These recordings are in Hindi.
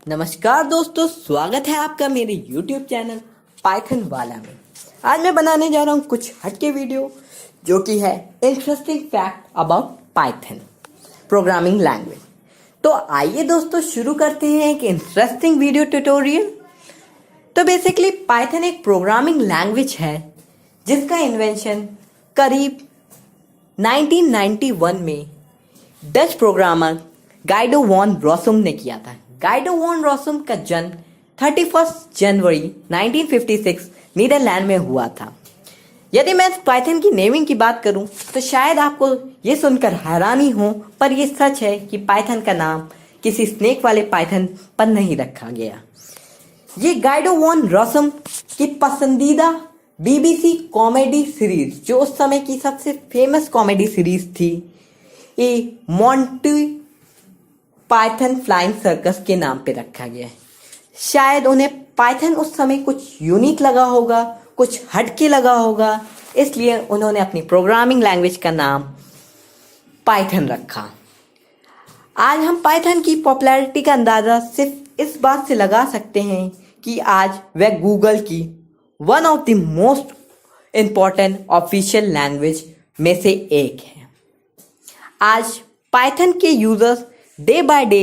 नमस्कार दोस्तों, स्वागत है आपका मेरे YouTube चैनल पाइथन वाला में। आज मैं बनाने जा रहा हूँ कुछ हटके वीडियो जो कि है interesting fact about Python programming language. तो आइए दोस्तों शुरू करते हैं एक इंटरेस्टिंग वीडियो ट्यूटोरियल। तो बेसिकली पाइथन एक प्रोग्रामिंग लैंग्वेज है जिसका इन्वेंशन करीब 1991 में डच प्रोग्रामर गाइडो वॉन रॉसम ने किया था। गाइडो वॉन रॉसम का जन्म 31 जनवरी 1956 नीदरलैंड में हुआ था। यदि मैं पाइथन की नेमिंग की बात करूं तो शायद आपको ये सुनकर हैरानी हो, पर यह सच है कि पाइथन का नाम किसी स्नेक वाले पाइथन पर नहीं रखा गया। ये गाइडो वॉन रॉसम की पसंदीदा BBC कॉमेडी सीरीज, जो उस समय की सबसे फेमस कॉमेडी सीरीज थी, ये मॉन्टी पाइथन फ्लाइंग सर्कस के नाम पे रखा गया है। शायद उन्हें पाइथन उस समय कुछ यूनिक लगा होगा, कुछ हटके लगा होगा, इसलिए उन्होंने अपनी प्रोग्रामिंग लैंग्वेज का नाम पाइथन रखा। आज हम पाइथन की पॉपुलैरिटी का अंदाज़ा सिर्फ इस बात से लगा सकते हैं कि आज वह गूगल की one of the most important official language में से एक है। आज पाइथन के users day by day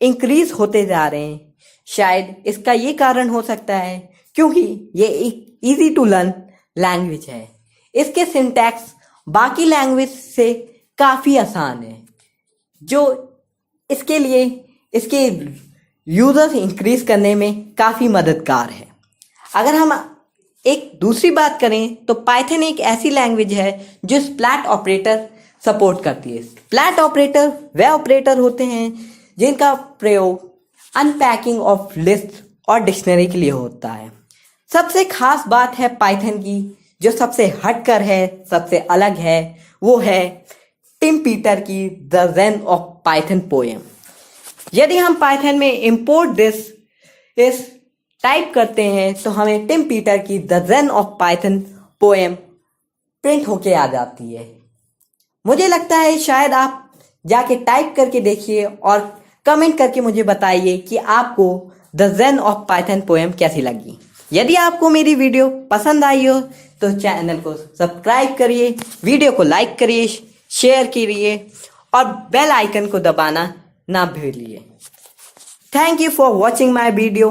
increase होते जा रहे हैं। शायद इसका ये कारण हो सकता है क्योंकि ये एक इजी टू लर्न लैंग्वेज है। इसके सिंटैक्स बाकी लैंग्वेज से काफ़ी आसान है, जो इसके लिए इसके यूजर्स इंक्रीज करने में काफ़ी मददगार है। अगर हम एक दूसरी बात करें तो पाइथन एक ऐसी लैंग्वेज है जो स्प्लैट ऑपरेटर सपोर्ट करती है। स्प्लैट ऑपरेटर वह ऑपरेटर होते हैं जिनका प्रयोग अनपैकिंग ऑफ लिस्ट और डिक्शनरी के लिए होता है। सबसे खास बात है पाइथन की, जो सबसे हटकर है, सबसे अलग है, वो है टिम पीटर की the Zen of Python poem. यदि हम पाइथन में इंपोर्ट दिस इस टाइप करते हैं तो हमें टिम पीटर की the Zen of Python poem print होके आ जाती है। मुझे लगता है शायद आप जाके टाइप करके देखिए और कमेंट करके मुझे बताइए कि आपको the Zen of Python poem कैसी लगी। यदि आपको मेरी वीडियो पसंद आई हो तो चैनल को सब्सक्राइब करिए, वीडियो को लाइक करिए, शेयर करिए और बेल आइकन को दबाना ना भूलिए। Thank you for watching my video.